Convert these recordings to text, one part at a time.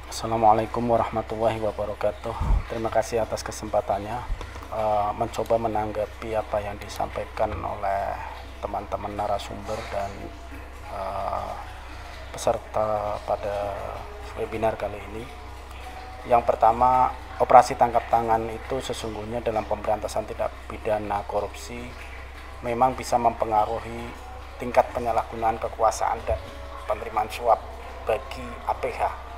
Assalamualaikum warahmatullahi wabarakatuh. Terima kasih atas kesempatannya mencoba menanggapi apa yang disampaikan oleh teman-teman narasumber dan uh, peserta pada webinar kali ini. Yang pertama, operasi tangkap tangan itu sesungguhnya dalam pemberantasan tindak pidana korupsi memang bisa mempengaruhi tingkat penyalahgunaan kekuasaan dan penerimaan suap bagi APH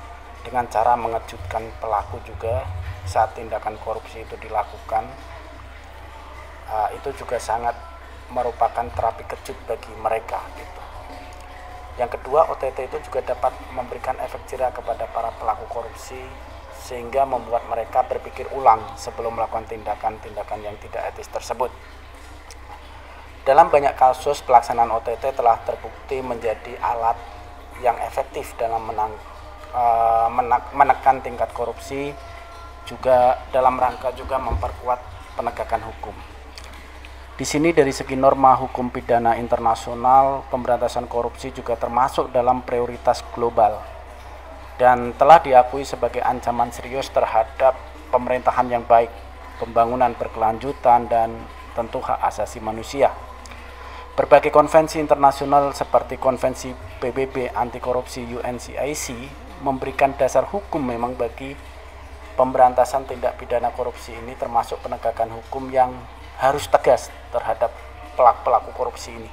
dengan cara mengejutkan pelaku juga saat tindakan korupsi itu dilakukan. Itu juga sangat merupakan terapi kejut bagi mereka gitu. Yang kedua, OTT itu juga dapat memberikan efek jera kepada para pelaku korupsi sehingga membuat mereka berpikir ulang sebelum melakukan tindakan-tindakan yang tidak etis tersebut. Dalam banyak kasus, pelaksanaan OTT telah terbukti menjadi alat yang efektif dalam menekan tingkat korupsi, juga dalam rangka juga memperkuat penegakan hukum. Di sini dari segi norma hukum pidana internasional, pemberantasan korupsi juga termasuk dalam prioritas global dan telah diakui sebagai ancaman serius terhadap pemerintahan yang baik, pembangunan berkelanjutan, dan tentu hak asasi manusia. Berbagai konvensi internasional seperti konvensi PBB anti korupsi UNCIC memberikan dasar hukum memang bagi pemberantasan tindak pidana korupsi ini, termasuk penegakan hukum yang harus tegas terhadap pelaku korupsi ini,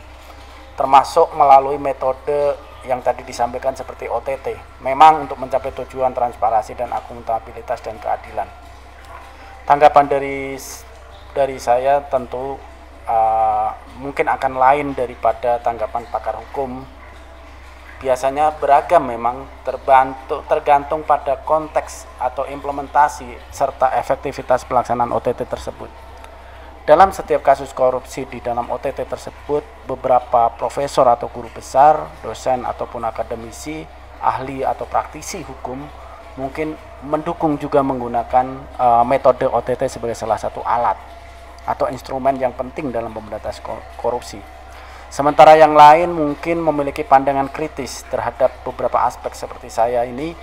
termasuk melalui metode yang tadi disampaikan seperti OTT, memang untuk mencapai tujuan transparansi dan akuntabilitas dan keadilan. Tanggapan dari saya tentu mungkin akan lain daripada tanggapan pakar hukum. Biasanya beragam memang, tergantung pada konteks atau implementasi serta efektivitas pelaksanaan OTT tersebut. Dalam setiap kasus korupsi di dalam OTT tersebut, beberapa profesor atau guru besar, dosen ataupun akademisi, ahli atau praktisi hukum mungkin mendukung juga menggunakan metode OTT sebagai salah satu alat atau instrumen yang penting dalam pemberantasan korupsi. Sementara yang lain mungkin memiliki pandangan kritis terhadap beberapa aspek seperti saya ini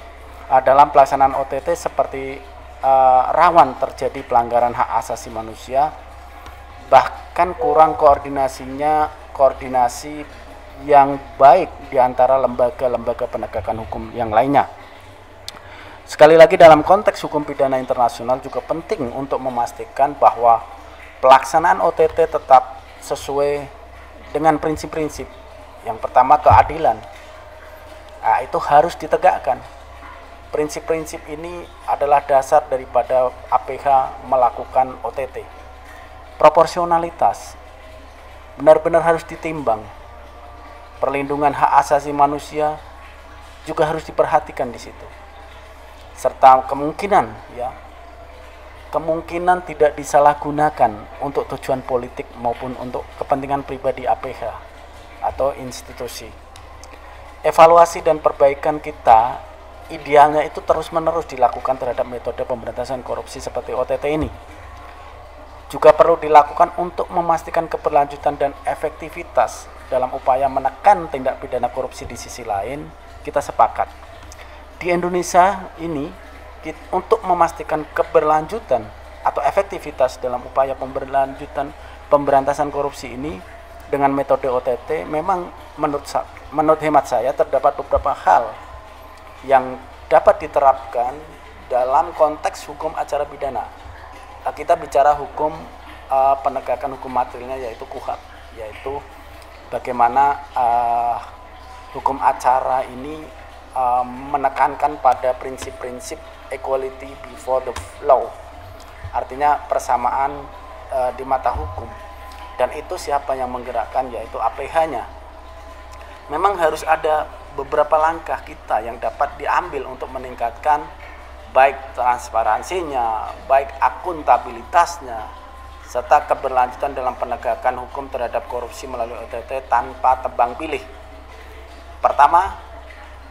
dalam pelaksanaan OTT, seperti rawan terjadi pelanggaran hak asasi manusia, bahkan kurang koordinasi yang baik di antara lembaga-lembaga penegakan hukum yang lainnya. Sekali lagi, dalam konteks hukum pidana internasional juga penting untuk memastikan bahwa pelaksanaan OTT tetap sesuai dengan prinsip-prinsip. Yang pertama, keadilan. Itu harus ditegakkan. Prinsip-prinsip ini adalah dasar daripada APH melakukan OTT. Proporsionalitas benar-benar harus ditimbang. Perlindungan hak asasi manusia juga harus diperhatikan di situ. Serta kemungkinan tidak disalahgunakan untuk tujuan politik maupun untuk kepentingan pribadi APH atau institusi. Evaluasi dan perbaikan kita idealnya itu terus-menerus dilakukan terhadap metode pemberantasan korupsi seperti OTT ini. Juga perlu dilakukan untuk memastikan keberlanjutan dan efektivitas dalam upaya menekan tindak pidana korupsi. Di sisi lain, kita sepakat di Indonesia ini untuk memastikan keberlanjutan atau efektivitas dalam upaya pemberantasan korupsi ini dengan metode OTT, memang menurut hemat saya terdapat beberapa hal yang dapat diterapkan dalam konteks hukum acara pidana. Kita bicara hukum penegakan hukum materialnya, yaitu KUHAP, yaitu bagaimana hukum acara ini menekankan pada prinsip-prinsip equality before the law, artinya persamaan di mata hukum. Dan itu siapa yang menggerakkan? Yaitu APH-nya. Memang harus ada beberapa langkah kita yang dapat diambil untuk meningkatkan baik transparansinya, baik akuntabilitasnya, serta keberlanjutan dalam penegakan hukum terhadap korupsi melalui OTT tanpa tebang pilih. Pertama,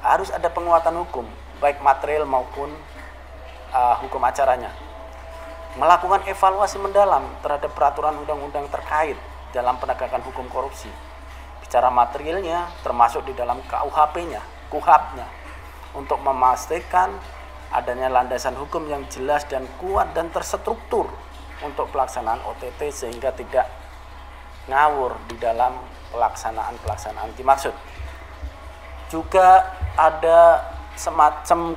harus ada penguatan hukum, baik material maupun hukum acaranya. Melakukan evaluasi mendalam terhadap peraturan undang-undang terkait dalam penegakan hukum korupsi. Bicara materialnya, termasuk di dalam KUHP-nya, KUHAP-nya, untuk memastikan adanya landasan hukum yang jelas dan kuat dan terstruktur untuk pelaksanaan OTT sehingga tidak ngawur di dalam pelaksanaan dimaksud. Juga ada semacam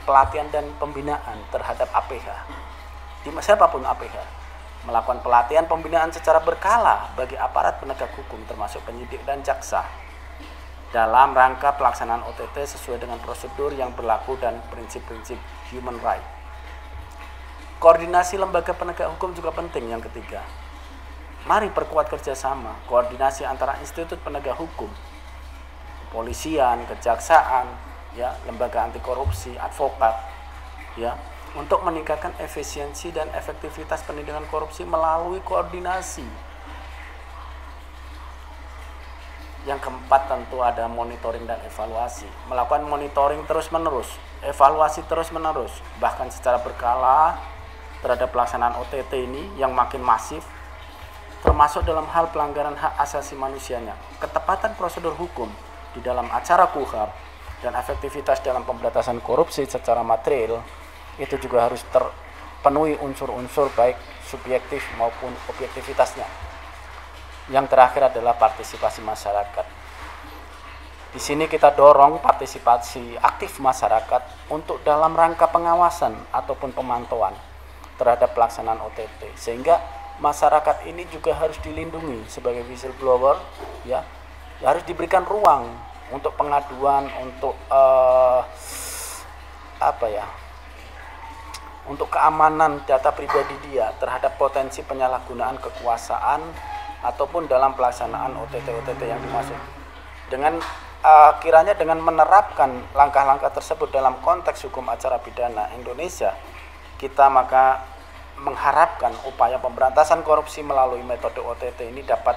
pelatihan dan pembinaan terhadap APH. Siapapun APH melakukan pelatihan pembinaan secara berkala bagi aparat penegak hukum termasuk penyidik dan jaksa dalam rangka pelaksanaan OTT sesuai dengan prosedur yang berlaku dan prinsip-prinsip human right. Koordinasi lembaga penegak hukum juga penting. Yang ketiga, mari perkuat kerjasama, koordinasi antara institut penegak hukum, kepolisian, kejaksaan, ya, lembaga anti korupsi, advokat, ya, untuk meningkatkan efisiensi dan efektivitas penindakan korupsi melalui koordinasi. Yang keempat tentu ada monitoring dan evaluasi. Melakukan monitoring terus-menerus, evaluasi terus-menerus, bahkan secara berkala terhadap pelaksanaan OTT ini yang makin masif, termasuk dalam hal pelanggaran hak asasi manusianya, ketepatan prosedur hukum di dalam acara KUHAP, dan efektivitas dalam pemberantasan korupsi secara material, itu juga harus terpenuhi unsur-unsur baik subjektif maupun objektivitasnya. Yang terakhir adalah partisipasi masyarakat. Di sini kita dorong partisipasi aktif masyarakat untuk dalam rangka pengawasan ataupun pemantauan terhadap pelaksanaan OTT, sehingga masyarakat ini juga harus dilindungi sebagai whistleblower, ya, harus diberikan ruang untuk pengaduan, untuk untuk keamanan data pribadi dia terhadap potensi penyalahgunaan kekuasaan ataupun dalam pelaksanaan OTT yang dimaksud. Dengan kiranya dengan menerapkan langkah-langkah tersebut dalam konteks hukum acara pidana Indonesia, kita maka mengharapkan upaya pemberantasan korupsi melalui metode OTT ini dapat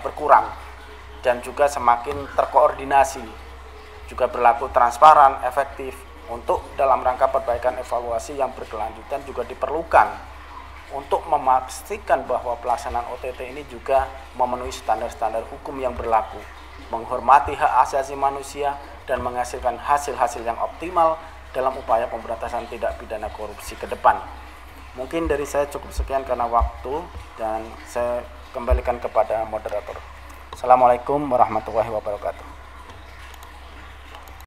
berkurang dan juga semakin terkoordinasi, juga berlaku transparan, efektif. Untuk dalam rangka perbaikan evaluasi yang berkelanjutan juga diperlukan untuk memastikan bahwa pelaksanaan OTT ini juga memenuhi standar-standar hukum yang berlaku, menghormati hak asasi manusia, dan menghasilkan hasil-hasil yang optimal dalam upaya pemberantasan tindak pidana korupsi ke depan. Mungkin dari saya cukup sekian karena waktu, dan saya kembalikan kepada moderator. Assalamualaikum warahmatullahi wabarakatuh.